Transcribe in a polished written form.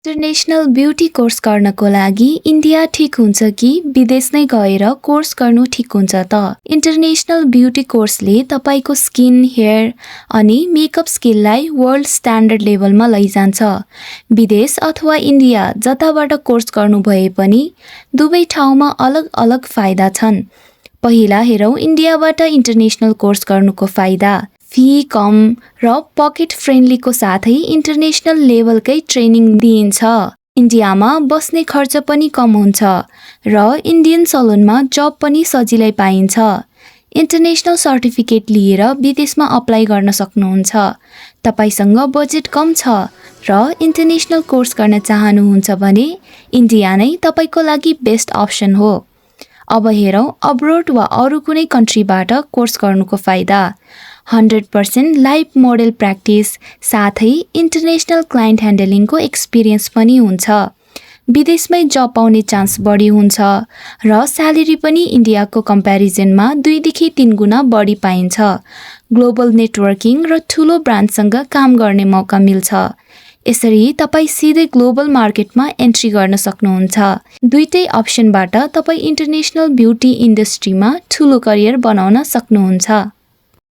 International beauty course गर्नको लागि India ठिक हुन्छ कि विदेश नै गएर कोर्स गर्नु ठिक हुन्छ त? इन्टरनेशनल ब्युटी कोर्सले तपाईको स्किन, हेयर अनि मेकअप स्किललाई वर्ल्ड स्ट्यान्डर्ड लेभलमा लैजान्छ। विदेश अथवा इन्डिया जताबाट कोर्स गर्नु भए पनि दुवै ठाउँमा अलग-अलग फाइदा छन्। पहिला हेरौं इन्डियाबाट इन्टरनेशनल कोर्स गर्नुको फाइदा। फी कम र पकेट फ्रेन्डलीको साथै इन्टरनेशनल लेभलकै ट्रेनिङ दिइन्छ। इन्डियामा बस्ने खर्च पनि कम हुन्छ र इन्डियन सलुनमा जब पनि सजिलै पाइन्छ। इन्टरनेशनल सर्टिफिकेट लिएर विदेशमा अप्लाई गर्न सक्नुहुन्छ। तपाईसँग बजेट कम छ र इन्टरनेशनल कोर्स गर्न चाहनुहुन्छ भने इन्डिया नै तपाईको लागि बेस्ट अप्सन हो। अब हेरौं अब्रोड वा अरू कुनै कन्ट्रीबाट कोर्स गर्नुको फाइदा। 100% लाइभ मोडेल प्र्याक्टिस साथै इन्टरनेशनल क्लाइन्ट ह्यान्डलिङको एक्सपिरियन्स पनि हुन्छ। विदेशमै जब पाउने चान्स बढी हुन्छ र स्यालेरी पनि इन्डियाको कम्प्यारिजनमा 2 देखि 3 गुणा बढी पाइन्छ। ग्लोबल नेटवर्किङ र ठुलो ब्रान्डसँग काम गर्ने मौका मिल्छ। यसरी तपाई सिधै ग्लोबल मार्केटमा एन्ट्री गर्न सक्नुहुन्छ। दुईटै अप्सनबाट तपाई इन्टरनेशनल ब्युटी इन्डस्ट्रीमा ठुलो करियर बनाउन सक्नुहुन्छ।